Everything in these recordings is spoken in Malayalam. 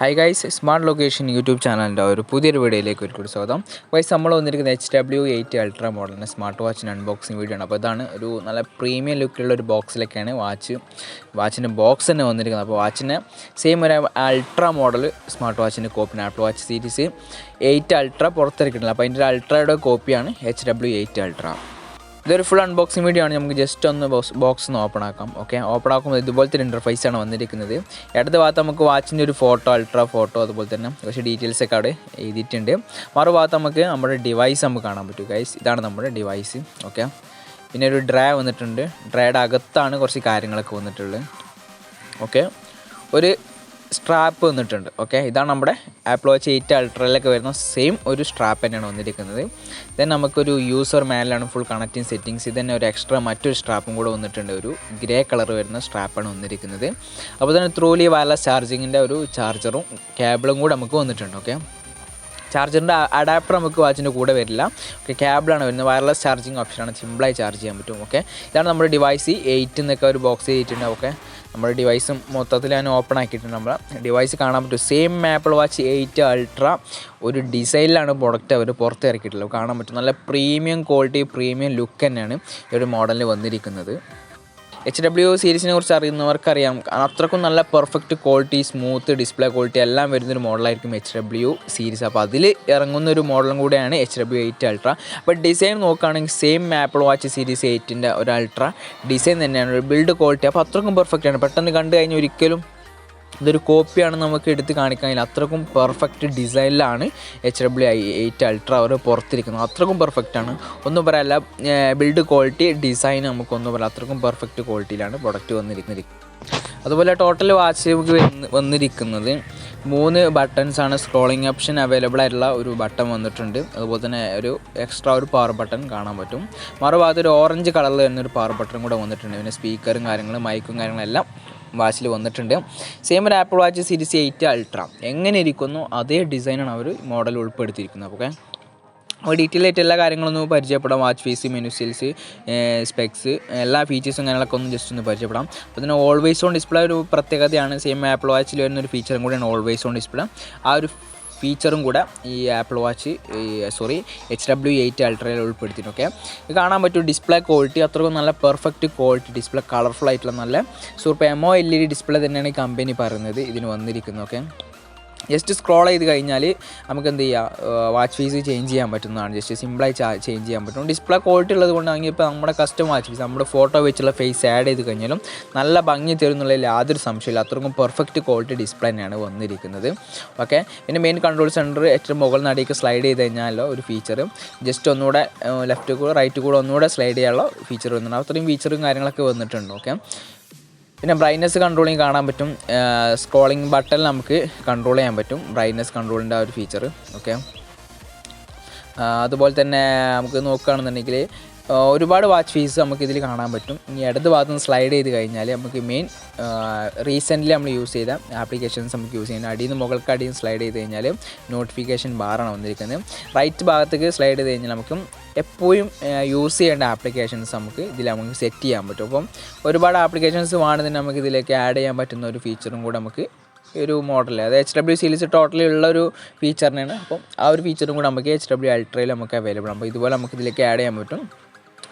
Hi guys, Smart Location YouTube channel ഒരു പുതിയൊരു വീഡിയോയിലേക്ക് ഒരിക്കൽ സ്വാഗതം. ഗൈസ് നമ്മൾ വന്നിരിക്കുന്നത് HW8 അൾട്രാ മോഡലിൻ്റെ സ്മാർട്ട് വാച്ചിൻ്റെ അൺബോക്സിംഗ് വീഡിയോ ആണ്. അപ്പോൾ ഇതാണ് ഒരു നല്ല പ്രീമിയം ലുക്കിലുള്ള ഒരു ബോക്സിലൊക്കെയാണ് വാച്ചിൻ്റെ ബോക്സ് തന്നെ വന്നിരിക്കുന്നത്. അപ്പോൾ വാച്ചിൻ്റെ സെയിം ഒരു അൾട്രാ മോഡൽ സ്മാർട്ട് വാച്ചിൻ്റെ കോപ്പിയാണ് ആപ്പിൾ വാച്ച് സീരീസ് 8 അൾട്രാ പുറത്തിറക്കിയിട്ടില്ല. അപ്പോൾ അതിൻ്റെ അൾട്രയുടെ കോപ്പിയാണ് HW8 അൾട്രാ. ഇതൊരു ഫുൾ അൺബോക്സിംഗ് വീഡിയോ ആണ്. നമുക്ക് ജസ്റ്റ് ഒന്ന് ബോക്സ് ഒന്ന് ഓപ്പൺ ആക്കാം. ഓപ്പൺ ആക്കുമ്പോൾ ഇതുപോലത്തെ ഇൻ്റർഫേസാണ് വന്നിരിക്കുന്നത്. ഇടത് ഭാഗത്ത് നമുക്ക് വാച്ചിൻ്റെ ഒരു ഫോട്ടോ, അൾട്രാ ഫോട്ടോ, അതുപോലെ തന്നെ കുറച്ച് ഡീറ്റെയിൽസൊക്കെ അവിടെ എഴുതിയിട്ടുണ്ട്. മറുഭാഗത്ത് നമുക്ക് നമ്മുടെ ഡിവൈസ് നമുക്ക് കാണാൻ പറ്റും. ഗൈസ് ഇതാണ് നമ്മുടെ ഡിവൈസ്. പിന്നെ ഒരു ഡ്രൈ വന്നിട്ടുണ്ട്. ഡ്രൈയുടെ അകത്താണ് കുറച്ച് കാര്യങ്ങളൊക്കെ വന്നിട്ടുള്ളത്. ഒരു സ്ട്രാപ്പ് വന്നിട്ടുണ്ട്. ഇതാണ് നമ്മുടെ ആപ്പിൾ വാച്ച് 8 അൾട്രയിലൊക്കെ വരുന്ന സെയിം ഒരു സ്ട്രാപ്പ് തന്നെയാണ് വന്നിരിക്കുന്നത്. ദെൻ നമുക്കൊരു യൂസർ മാനുവലാണ്, ഫുൾ കണക്റ്റിംഗ് സെറ്റിങ്സ്. ഇത് തന്നെ ഒരു എക്സ്ട്രാ മറ്റൊരു സ്ട്രാപ്പും കൂടെ വന്നിട്ടുണ്ട്. ഒരു ഗ്രേ കളർ വരുന്ന സ്ട്രാപ്പാണ് വന്നിരിക്കുന്നത്. അപ്പോൾ തന്നെ ത്രൂലി വയർലെസ് ചാർജിങ്ങിൻ്റെ ഒരു ചാർജറും കേബിളും കൂടെ നമുക്ക് വന്നിട്ടുണ്ട്. ചാർജറിൻ്റെ അഡാപ്റ്റർ നമുക്ക് വാച്ചിൻ്റെ കൂടെ വരില്ല. കേബിളാണ് വരുന്നത്. വയർലെസ് ചാർജിങ് ഓപ്ഷനാണ്, സിമ്പിളായി ചാർജ് ചെയ്യാൻ പറ്റും. ഇതാണ് നമ്മുടെ ഡിവൈസ്. 8 എന്നൊക്കെ ഒരു ബോക്സ് ചെയ്തിട്ടുണ്ട്. നമ്മുടെ ഡിവൈസും മൊത്തത്തിൽ ഞാൻ ഓപ്പൺ ആക്കിയിട്ടുണ്ട്. നമ്മുടെ ഡിവൈസ് കാണാൻ പറ്റും. സെയിം ആപ്പിൾ വാച്ച് 8 അൾട്രാ ഒരു ഡിസൈനിലാണ് പ്രൊഡക്റ്റ് അവർ പുറത്തിറക്കിയിട്ടുള്ളത്. കാണാൻ പറ്റും. നല്ല പ്രീമിയം ക്വാളിറ്റി, പ്രീമിയം ലുക്ക് തന്നെയാണ് ഈ ഒരു മോഡലിൽ വന്നിരിക്കുന്നത്. HW സീരീസിനെ കുറിച്ച് അറിയുന്നവർക്കറിയാം, അത്രക്കും നല്ല perfect quality, smooth display quality എല്ലാം വരുന്നൊരു മോഡലായിരിക്കും HW സീരീസ്. അപ്പോൾ അതിൽ ഇറങ്ങുന്ന ഒരു മോഡലും കൂടെയാണ് HW8 അൾട്രാ. അപ്പോൾ ഡിസൈൻ നോക്കുകയാണെങ്കിൽ സെയിം ആപ്പിൾ വാച്ച് സീരീസ് 8ൻ്റെ ഒരു അൾട്രാ ഡിസൈൻ തന്നെയാണ്. ഒരു ബിൽഡ് ക്വാളിറ്റി അപ്പോൾ അത്രക്കും പെർഫെക്റ്റാണ്. പെട്ടെന്ന് കണ്ടു കഴിഞ്ഞാൽ ഒരിക്കലും ഇതൊരു കോപ്പിയാണ് നമുക്ക് എടുത്ത് കാണിക്കാനില്ല. അത്രക്കും പെർഫെക്റ്റ് ഡിസൈനിലാണ് HW8 അൾട്രാ അവർ പുറത്തിരിക്കുന്നത്. അത്രക്കും പെർഫെക്റ്റാണ്, ഒന്നും പറയാനില്ല. ബിൽഡ് ക്വാളിറ്റി, ഡിസൈൻ നമുക്കൊന്നും പറയാം. അത്രക്കും പെർഫെക്റ്റ് ക്വാളിറ്റിയിലാണ് പ്രൊഡക്റ്റ് വന്നിരിക്കുന്നത്. അതുപോലെ ടോട്ടൽ വാച്ച് നമുക്ക് വന്നിരിക്കുന്നത് 3 ബട്ടൺസാണ്. സ്ക്രോളിംഗ് ഓപ്ഷൻ അവൈലബിൾ ആയിട്ടുള്ള ഒരു ബട്ടൺ വന്നിട്ടുണ്ട്. അതുപോലെ തന്നെ ഒരു എക്സ്ട്രാ ഒരു പവർ ബട്ടൺ കാണാൻ പറ്റും. മറുഭാഗത്ത് ഒരു ഓറഞ്ച് കളറിൽ വരുന്നൊരു പവർ ബട്ടൺ കൂടെ വന്നിട്ടുണ്ട്. പിന്നെ സ്പീക്കറും കാര്യങ്ങളും മൈക്കും കാര്യങ്ങളെല്ലാം വാച്ചിൽ വന്നിട്ടുണ്ട്. സെയിം ഒരു ആപ്പിൾ വാച്ച് സീരീസ് 8 അൾട്രാ എങ്ങനെ ഇരിക്കുന്നു അതേ ഡിസൈനാണ് അവർ മോഡൽ ഉൾപ്പെടുത്തിയിരിക്കുന്നത്. അപ്പോൾ ഡീറ്റെയിൽ ആയിട്ട് എല്ലാ കാര്യങ്ങളൊന്നും പരിചയപ്പെടാം. Watch face, menu cells, specs, എല്ലാ ഫീച്ചേഴ്സും കാര്യങ്ങളൊക്കെ ഒന്ന് ജസ്റ്റ് ഒന്ന് പരിചയപ്പെടാം. അപ്പോൾ തന്നെ ഓൾവേസ് ഓൺ ഡിസ്പ്ലേ ഒരു പ്രത്യേകതയാണ്. സെയിം ആപ്പിൾ വാച്ചിൽ വരുന്നൊരു ഫീച്ചറും കൂടെയാണ് ഓൾവേസ് ഓൺ ഡിസ്പ്ലേ. ആ ഒരു ഫീച്ചറും കൂടെ ഈ ആപ്പിൾ വാച്ച് HW8 അൾട്രയിൽ ഉൾപ്പെടുത്തിയിട്ടുണ്ട്. ഇത് കാണാൻ പറ്റും. ഡിസ്പ്ലേ ക്വാളിറ്റി അത്രയും നല്ല പെർഫെക്റ്റ് ക്വാളിറ്റി ഡിസ്പ്ലേ, കളർഫുൾ ആയിട്ടുള്ള നല്ല സൂപ്പർ AMOLED ഡിസ്പ്ലേ തന്നെയാണ് ഈ കമ്പനി പറയുന്നത് ഇതിന് വന്നിരിക്കുന്നത്. ജസ്റ്റ് സ്ക്രോൾ ചെയ്ത് കഴിഞ്ഞാൽ നമുക്ക് എന്ത് ചെയ്യാം, വാച്ച് ഫേസ് ചേഞ്ച് ചെയ്യാൻ പറ്റുന്നതാണ്. ജസ്റ്റ് സിമ്പിളായി ചേഞ്ച് ചെയ്യാൻ പറ്റും. ഡിസ്പ്ലേ ക്വാളിറ്റി ഉള്ളത് കൊണ്ടാണെങ്കിൽ ഇപ്പോൾ നമ്മുടെ കസ്റ്റം വാച്ച് ഫേസ്, നമ്മുടെ ഫോട്ടോ വെച്ചുള്ള ഫേസ് ആഡ് ചെയ്ത് കഴിഞ്ഞാലും നല്ല ഭംഗി തരുന്നുള്ളതിൽ യാതൊരു സംശയമില്ല. അത്രക്കും പെർഫെക്റ്റ് ക്വാളിറ്റി ഡിസ്പ്ലേ തന്നെയാണ് വന്നിരിക്കുന്നത്. പിന്നെ മെയിൻ കൺട്രോൾ സെൻറ്റർ ഏറ്റവും മുകളിൽ നടിയൊക്കെ സ്ലൈഡ് ചെയ്ത് കഴിഞ്ഞാലോ ഒരു ഫീച്ചർ, ജസ്റ്റ് ഒന്നുകൂടെ ലെഫ്റ്റ് കൂടെ റൈറ്റ് കൂടെ ഒന്നുകൂടെ സ്ലൈഡ് ചെയ്യാനുള്ള ഫീച്ചർ വന്നിട്ടുണ്ട്. അത്രയും ഫീച്ചറും കാര്യങ്ങളൊക്കെ വന്നിട്ടുണ്ട്. പിന്നെ ബ്രൈറ്റ്നസ് കൺട്രോളിങ് കാണാൻ പറ്റും. സ്ക്രോളിംഗ് ബട്ടൺ നമുക്ക് കൺട്രോൾ ചെയ്യാൻ പറ്റും, ബ്രൈറ്റ്നസ് കൺട്രോളിൻ്റെ ആ ഒരു ഫീച്ചർ. അതുപോലെ തന്നെ നമുക്ക് നോക്കുകയാണെന്നുണ്ടെങ്കിൽ ഒരുപാട് വാച്ച് ഫേസ് നമുക്ക് ഇതിൽ കാണാൻ പറ്റും. ഇനി ഇടത് ഭാഗത്ത് നിന്ന് സ്ലൈഡ് ചെയ്ത് കഴിഞ്ഞാൽ നമുക്ക് മെയിൻ റീസെൻ്റ്ലി നമ്മൾ യൂസ് ചെയ്ത ആപ്ലിക്കേഷൻസ് നമുക്ക് യൂസ് ചെയ്യുന്നത്. അടിയിൽ നിന്ന് മുകൾക്ക് അടിയിൽ നിന്ന് സ്ലൈഡ് ചെയ്ത് കഴിഞ്ഞാൽ നോട്ടിഫിക്കേഷൻ ബാറാണ് വന്നിരിക്കുന്നത്. റൈറ്റ് ഭാഗത്തേക്ക് സ്ലൈഡ് ചെയ്ത് കഴിഞ്ഞാൽ നമുക്ക് എപ്പോഴും യൂസ് ചെയ്യേണ്ട ആപ്ലിക്കേഷൻസ് നമുക്ക് നമുക്ക് സെറ്റ് ചെയ്യാൻ പറ്റും. അപ്പം ഒരുപാട് ആപ്ലിക്കേഷൻസ് വേണമെങ്കിൽ നമുക്ക് ഇതിലേക്ക് ആഡ് ചെയ്യാൻ പറ്റുന്ന ഒരു ഫീച്ചറും കൂടെ നമുക്ക് ഒരു മോഡൽ, അത് HW സീരീസ് ടോട്ടലി ഉള്ളൊരു ഫീച്ചറിനാണ്. അപ്പം ആ ഒരു ഫീച്ചറും കൂടെ നമുക്ക് HW അൾട്രയിൽ നമുക്ക് അവൈലബിൾ ആണ്. അപ്പോൾ ഇതുപോലെ നമുക്ക് ഇതിലേക്ക് ആഡ് ചെയ്യാൻ പറ്റും.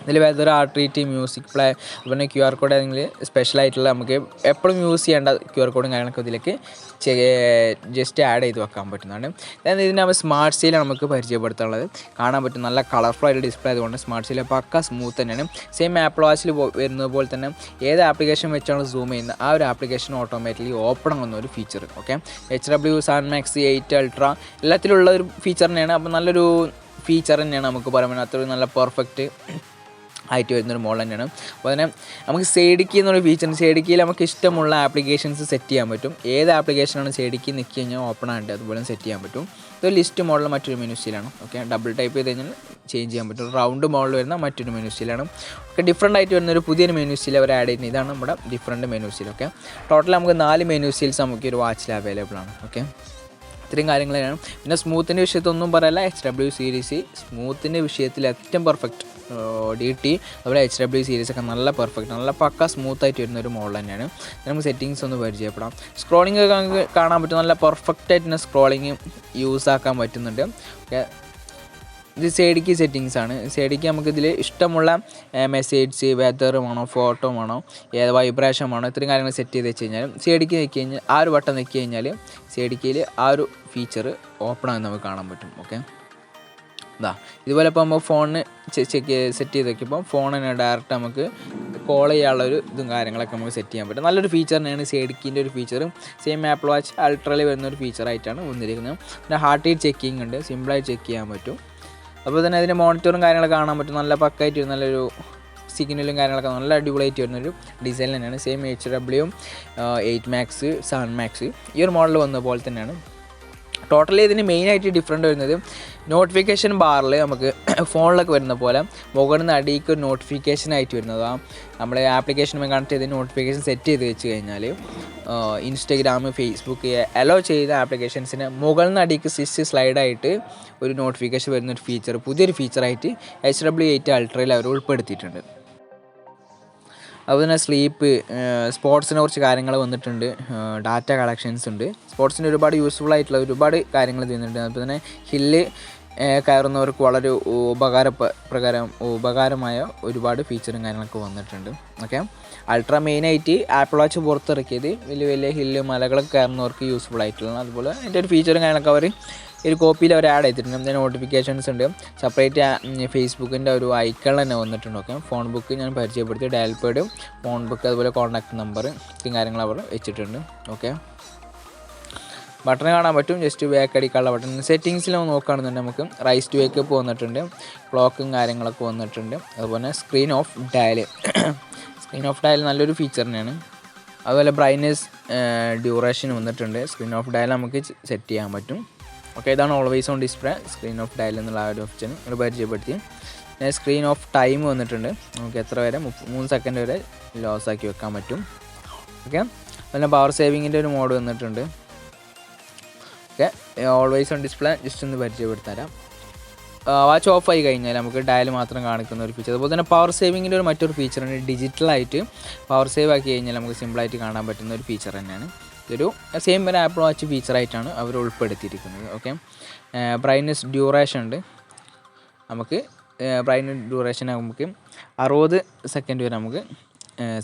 ഇതിൽ വെതർ, ആർട്രീറ്റ്, മ്യൂസിക് പ്ലേ, പിന്നെ QR കോഡ് ആണെങ്കിൽ സ്പെഷ്യലായിട്ടുള്ള നമുക്ക് എപ്പോഴും യൂസ് ചെയ്യേണ്ട QR കോഡും കാര്യങ്ങളൊക്കെ ഇതിലേക്ക് ജസ്റ്റ് ആഡ് ചെയ്ത് വെക്കാൻ പറ്റുന്നതാണ്. ഇതിന് നമ്മൾ സ്മാർട്ട് സീലാണ് നമുക്ക് പരിചയപ്പെടുത്താനുള്ളത്. കാണാൻ പറ്റും നല്ല കളർഫുൾ ആയിട്ട് ഡിസ്പ്ലേ ആയതുകൊണ്ട് സ്മാർട്ട് സീൽ പക്ക സ്മൂത്ത് തന്നെയാണ്. സെയിം ആപ്പിൾ വാച്ചിൽ വരുന്നത് പോലെ തന്നെ ഏത് ആപ്ലിക്കേഷൻ വെച്ചാണ് സൂം ചെയ്യുന്നത് ആ ഒരു ആപ്ലിക്കേഷൻ ഓട്ടോമാറ്റിക്കലി ഓപ്പൺ ആകുന്ന ഒരു ഫീച്ചർ. HW7 Max 8 അൾട്രാ എല്ലാത്തിലുള്ള ഒരു ഫീച്ചർ തന്നെയാണ്. അപ്പോൾ നല്ലൊരു ഫീച്ചർ തന്നെയാണ് നമുക്ക് പറയാൻ. അത്രയും നല്ല പെർഫെക്റ്റ് ആയിട്ട് വരുന്നൊരു മോഡൽ തന്നെയാണ്. അപ്പോൾ തന്നെ നമുക്ക് സൈഡ് കീ എന്നൊരു ഫീച്ചർ, സൈഡ് കീയിൽ നമുക്ക് ഇഷ്ടമുള്ള ആപ്ലിക്കേഷൻസ് സെറ്റ് ചെയ്യാൻ പറ്റും. ഏത് ആപ്ലിക്കേഷനാണ് സൈഡ് കീ നിൽക്കി കഴിഞ്ഞാൽ ഓപ്പൺ ആയിട്ട് അതുപോലെ സെറ്റ് ചെയ്യാൻ പറ്റും. ഇതൊരു ലിസ്റ്റ് മോഡൽ മറ്റൊരു മെനു സീലാണ്. ഡബിൾ ടൈപ്പ് ചെയ്ത് കഴിഞ്ഞാൽ ചേഞ്ച് ചെയ്യാൻ പറ്റും. റൗണ്ട് മോഡൽ വരുന്ന മറ്റൊരു മെനു സീലാണ്. ഡിഫറൻ്റ് ആയിട്ട് വരുന്നൊരു പുതിയൊരു മെനു സീൽ അവർ ആഡ് ചെയ്യുന്നത്. ഇതാണ് നമ്മുടെ ഡിഫറൻറ്റ് മെനു സീൽ. ടോട്ടൽ നമുക്ക് 4 മെനു സീൽസ് നമുക്ക് ഒരു വാച്ചിൽ അവൈലബിൾ ആണ്. ഇത്രയും കാര്യങ്ങളാണ്. പിന്നെ സ്മൂത്തിൻ്റെ വിഷയത്തിൽ ഒന്നും പറയല്ല. HW സീരീസ് സ്മൂത്തിൻ്റെ വിഷയത്തിൽ ഏറ്റവും പെർഫെക്റ്റ് DT അതുപോലെ HW സീരീസൊക്കെ നല്ല പെർഫെക്റ്റ് നല്ല പക്ക സ്മൂത്തായിട്ട് വരുന്നൊരു മോഡൽ തന്നെയാണ്. നമുക്ക് സെറ്റിങ്സ് ഒന്ന് പരിചയപ്പെടാം. സ്ക്രോളിംഗ് ഒക്കെ നമുക്ക് കാണാൻ പറ്റും, നല്ല പെർഫെക്റ്റായിട്ട് തന്നെ സ്ക്രോളിങ് യൂസ് ആക്കാൻ പറ്റുന്നുണ്ട്. ഓക്കെ, ഇത് സൈഡിക്ക് സെറ്റിങ്സ് ആണ്. സൈഡിക്ക് നമുക്കിതിൽ ഇഷ്ടമുള്ള മെസ്സേജ്, വെതർ വേണോ, ഫോട്ടോ വേണോ, ഏത് വൈബ്രേഷൻ വേണോ, ഇത്രയും കാര്യങ്ങൾ സെറ്റ് ചെയ്ത് വെച്ച് കഴിഞ്ഞാൽ സൈഡിക്ക് ഞെക്കി കഴിഞ്ഞാൽ ആ ഒരു ബട്ടൺ ഞെക്കി കഴിഞ്ഞാൽ സൈഡിക്കയിൽ ആ ഒരു ഫീച്ചർ ഓപ്പൺ ആയി നമുക്ക് കാണാൻ പറ്റും. ഓക്കെ, ഇതാ ഇതുപോലെ ഇപ്പോൾ നമ്മൾ ഫോണിന് സെറ്റ് ചെയ്ത് വെക്കുമ്പോൾ ഫോണിന് ഡയറക്റ്റ് നമുക്ക് കോൾ ചെയ്യാനുള്ളൊരു ഇതും കാര്യങ്ങളൊക്കെ നമുക്ക് സെറ്റ് ചെയ്യാൻ പറ്റും. നല്ലൊരു ഫീച്ചർ തന്നെയാണ് സൈഡിക്കിൻ്റെ ഒരു ഫീച്ചറും. സെയിം ആപ്പിൾ വാച്ച് അൾട്രയിൽ വരുന്നൊരു ഫീച്ചറായിട്ടാണ് വന്നിരിക്കുന്നത്. പിന്നെ ഹാർട്ട് റേറ്റ് ചെക്കിങ് ഉണ്ട്, സിമ്പിളായിട്ട് ചെക്ക് ചെയ്യാൻ പറ്റും. അപ്പോൾ തന്നെ അതിൻ്റെ മോണിറ്ററും കാര്യങ്ങളൊക്കെ കാണാൻ പറ്റും. നല്ല പക്കായിട്ട് വരുന്ന നല്ലൊരു സിഗ്നലും കാര്യങ്ങളൊക്കെ നല്ല അടിപൊളിയായിട്ട് വരുന്നൊരു ഡിസൈൻ തന്നെയാണ്. സെയിം HW8 Max 7 Max ഈ ഒരു മോഡൽ വന്ന പോലെ തന്നെയാണ്. ടോട്ടലി ഇതിന് മെയിനായിട്ട് ഡിഫറൻറ്റ് വരുന്നത് നോട്ടിഫിക്കേഷൻ ബാറിൽ നമുക്ക് ഫോണിലൊക്കെ വരുന്ന പോലെ മുകളിൽ നിന്ന് അടിയിലേക്ക് ഒരു നോട്ടിഫിക്കേഷൻ ആയിട്ട് വരുന്നതാണ്. നമ്മൾ ആപ്ലിക്കേഷനുമായി കണക്ട് ചെയ്ത് നോട്ടിഫിക്കേഷൻ സെറ്റ് ചെയ്ത് വെച്ച് കഴിഞ്ഞാൽ ഇൻസ്റ്റഗ്രാം, ഫേസ്ബുക്ക് അലോ ചെയ്ത ആപ്ലിക്കേഷൻസിന് മുകളിൽ നിന്ന് അടിയിലേക്ക് സ്ലൈഡായിട്ട് ഒരു നോട്ടിഫിക്കേഷൻ വരുന്നൊരു ഫീച്ചർ, പുതിയൊരു ഫീച്ചറായിട്ട് HW8 അൾട്രയിൽ അവർ ഉൾപ്പെടുത്തിയിട്ടുണ്ട്. അതുപോലെ തന്നെ സ്ലീപ്പ്, സ്പോർട്സിനെ കുറിച്ച് കാര്യങ്ങൾ വന്നിട്ടുണ്ട്, ഡാറ്റ കളക്ഷൻസ് ഉണ്ട്. സ്പോർട്സിന് ഒരുപാട് യൂസ്ഫുൾ ആയിട്ടുള്ള ഒരുപാട് കാര്യങ്ങൾ ചെയ്യുന്നുണ്ട്. അതുപോലെ തന്നെ ഹില്ല് കയറുന്നവർക്ക് വളരെ ഉപകാരമായ ഒരുപാട് ഫീച്ചറും കാര്യങ്ങളൊക്കെ വന്നിട്ടുണ്ട്. ഓക്കെ, അൾട്ര മെയിനായിട്ട് ആപ്പിൾ വാച്ച് പുറത്തിറക്കിയത് വലിയ വലിയ ഹില്ല് മലകളൊക്കെ കയറുന്നവർക്ക് യൂസ്ഫുൾ ആയിട്ടുള്ള, അതുപോലെ അതിൻ്റെ ഒരു ഫീച്ചറും കാര്യങ്ങളൊക്കെ അവർ ഒരു കോപ്പിയിൽ അവർ ആഡ് ചെയ്തിട്ടുണ്ട്. അതിന് നോട്ടിഫിക്കേഷൻസ് ഉണ്ട്, സെപ്പറേറ്റ് ഫേസ്ബുക്കിൻ്റെ ഒരു ഐക്കൺ തന്നെ വന്നിട്ടുണ്ട്. ഓക്കെ, ഫോൺ ബുക്ക് ഞാൻ പരിചയപ്പെടുത്തി, ഡയൽ പാഡ്, ഫോൺ ബുക്ക്, അതുപോലെ കോൺടാക്ട് നമ്പർ ഇത്രയും കാര്യങ്ങൾ അവർ വെച്ചിട്ടുണ്ട്. ഓക്കെ, ബട്ടൺ കാണാൻ പറ്റും, ജസ്റ്റ് ബാക്ക് അടിക്കാനുള്ള ബട്ടൺ. സെറ്റിങ്സിൽ നോക്കുകയാണെന്നുണ്ടെങ്കിൽ നമുക്ക് റൈസ് ടു വേക്കപ്പ് വന്നിട്ടുണ്ട്, ക്ലോക്കും കാര്യങ്ങളൊക്കെ വന്നിട്ടുണ്ട്. അതുപോലെ സ്ക്രീൻ ഓഫ് ഡയൽ നല്ലൊരു ഫീച്ചർ തന്നെയാണ്. അതുപോലെ ബ്രൈറ്റ്നസ് ഡ്യൂറേഷൻ വന്നിട്ടുണ്ട്. സ്ക്രീൻ ഓഫ് ഡയൽ നമുക്ക് സെറ്റ് ചെയ്യാൻ പറ്റും. ഓക്കെ, ഇതാണ് always on display, screen off dial എന്നുള്ള ആ ഒരു ഓപ്ഷൻ ഒരു പരിചയപ്പെടുത്തി. സ്ക്രീൻ ഓഫ് ടൈം വന്നിട്ടുണ്ട്, നമുക്ക് എത്ര വരെ 3 സെക്കൻഡ് വരെ ലോസ് ആക്കി വെക്കാൻ പറ്റും. ഓക്കെ, അതുപോലെ പവർ സേവിങ്ങിൻ്റെ ഒരു മോഡ് വന്നിട്ടുണ്ട്. Okay, always on display just ഒന്ന് പരിചയപ്പെടുത്തരാം. വാച്ച് ഓഫ് ആയി കഴിഞ്ഞാൽ നമുക്ക് ഡയൽ മാത്രം കാണിക്കുന്ന ഒരു ഫീച്ചർ. അതുപോലെ തന്നെ പവർ സേവിങ്ങിൻ്റെ ഒരു മറ്റൊരു ഫീച്ചറാണ് ഡിജിറ്റലായിട്ട് പവർ സേവ് ആക്കി കഴിഞ്ഞാൽ നമുക്ക് സിമ്പിളായിട്ട് കാണാൻ പറ്റുന്ന ഒരു ഫീച്ചർ തന്നെയാണ്. ഇതൊരു സെയിം ഒരു ആപ്പിൾ വാച്ച് ഫീച്ചറായിട്ടാണ് അവർ ഉൾപ്പെടുത്തിയിരിക്കുന്നത്. ഓക്കെ, ബ്രൈറ്റ്നസ് ഡ്യൂറേഷൻ ഉണ്ട്, നമുക്ക് ബ്രൈറ്റ്നസ് ഡ്യൂറേഷൻ നമുക്ക് 60 സെക്കൻഡ് വരെ നമുക്ക്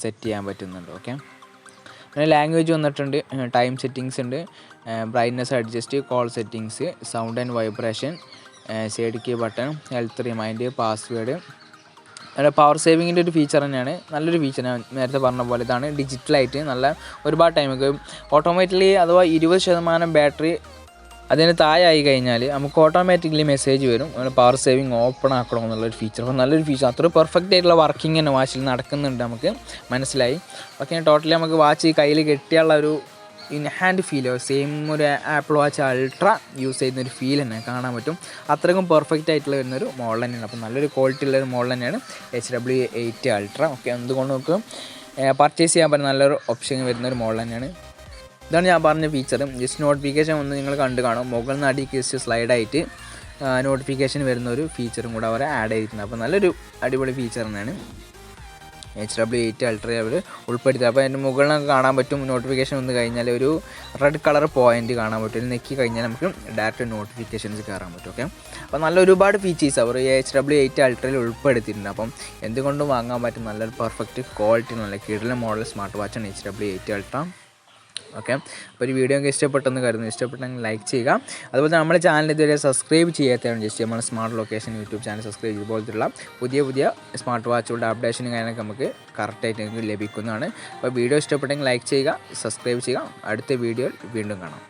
സെറ്റ് ചെയ്യാൻ പറ്റുന്നുണ്ട്. ഓക്കെ, പിന്നെ ലാംഗ്വേജ് വന്നിട്ടുണ്ട്, ടൈം സെറ്റിങ്സ് ഉണ്ട്, brightness adjust, call settings, sound and vibration, side key button, health remind, password. Power സേവിങ്ങിൻ്റെ ഒരു ഫീച്ചർ തന്നെയാണ്, നല്ലൊരു ഫീച്ചർ. ഞാൻ നേരത്തെ പറഞ്ഞ പോലെ ഇതാണ് ഡിജിറ്റലായിട്ട് നല്ല ഒരുപാട് ടൈമൊക്കെ ഓട്ടോമാറ്റിക്കലി അഥവാ 20% ബാറ്ററി അതിന് താഴെയായി കഴിഞ്ഞാൽ നമുക്ക് ഓട്ടോമാറ്റിക്കലി മെസ്സേജ് വരും പവർ സേവിങ് ഓപ്പൺ ആക്കണം എന്നുള്ളൊരു ഫീച്ചർ. അപ്പോൾ നല്ലൊരു ഫീച്ചർ, അത്ര പെർഫെക്റ്റ് ആയിട്ടുള്ള വർക്കിംഗ് തന്നെ വാച്ചിൽ നടക്കുന്നുണ്ട് നമുക്ക് മനസ്സിലായി. ഓക്കെ, ടോട്ടലി നമുക്ക് വാച്ച് കയ്യിൽ കെട്ടിയുള്ള ഒരു ഇൻ ഹാൻഡ് ഫീൽ, സെയിം ഒരു ആപ്പിൾ വാച്ച് അൾട്ര യൂസ് ചെയ്യുന്നൊരു ഫീൽ തന്നെ കാണാൻ പറ്റും. അത്രയ്ക്കും പെർഫെക്റ്റ് ആയിട്ടുള്ള വരുന്നൊരു മോഡൽ തന്നെയാണ്. അപ്പോൾ നല്ലൊരു ക്വാളിറ്റി ഉള്ളൊരു മോഡൽ തന്നെയാണ് HW8 അൾട്ര. ഓക്കെ, എന്തുകൊണ്ട് നമുക്ക് പർച്ചേസ് ചെയ്യാൻ പറ്റുന്ന നല്ലൊരു ഓപ്ഷൻ വരുന്നൊരു മോഡൽ തന്നെയാണ്. ഇതാണ് ഞാൻ പറഞ്ഞ ഫീച്ചറും. ജസ്റ്റ് നോട്ടിഫിക്കേഷൻ ഒന്ന് നിങ്ങൾ കണ്ടു കാണും, മുകളിൽ നിന്ന് അടിക്ക് ജസ്റ്റ് സ്ലൈഡായിട്ട് നോട്ടിഫിക്കേഷൻ വരുന്നൊരു ഫീച്ചറും കൂടെ അവർ ആഡ് ചെയ്തിട്ടുണ്ട്. അപ്പോൾ നല്ലൊരു അടിപൊളി ഫീച്ചർ തന്നെയാണ് HW8 അൾട്ര അവർ ഉൾപ്പെടുത്തി. അപ്പോൾ അതിൻ്റെ മുകളിലൊക്കെ കാണാൻ പറ്റും, നോട്ടിഫിക്കേഷൻ വന്നു കഴിഞ്ഞാൽ ഒരു റെഡ് കളർ പോയിന്റ് കാണാൻ പറ്റും, നെക്കി കഴിഞ്ഞാൽ നമുക്ക് ഡയറക്റ്റ് നോട്ടിഫിക്കേഷൻസ് കയറാൻ പറ്റും. ഓക്കെ, അപ്പോൾ നല്ല ഒരുപാട് ഫീച്ചേഴ്സ് അവർ HW8 അൾട്രയിൽ ഉൾപ്പെടുത്തിയിട്ടുണ്ട്. അപ്പം എന്തുകൊണ്ടും വാങ്ങാൻ പറ്റും നല്ലൊരു പെർഫെക്റ്റ് ക്വാളിറ്റി നല്ല കിടിലൻ മോഡൽ സ്മാർട്ട് വാച്ചാണ് HW8 അൾട്ര. ഓക്കെ, അപ്പോൾ ഒരു വീഡിയോ ഒക്കെ ഇഷ്ടപ്പെട്ടെന്ന് കരുതുന്നു. ഇഷ്ടപ്പെട്ടെങ്കിൽ ലൈക്ക് ചെയ്യുക. അതുപോലെ നമ്മുടെ ചാനൽ ഇതുവരെ സബ്സ്ക്രൈബ് ചെയ്യാത്തതാണ് ജസ്റ്റ് നമ്മൾ smart location YouTube channel subscribe ഇതുപോലത്തുള്ള പുതിയ സ്മാർട്ട് വാച്ചുകളുടെ അപ്ഡേഷനും കാര്യങ്ങളൊക്കെ നമുക്ക് കറക്റ്റായിട്ട് ലഭിക്കുന്നതാണ്. അപ്പോൾ വീഡിയോ ഇഷ്ടപ്പെട്ടെങ്കിൽ ലൈക്ക് ചെയ്യുക, സബ്സ്ക്രൈബ് ചെയ്യുക. അടുത്ത വീഡിയോയിൽ വീണ്ടും കാണാം.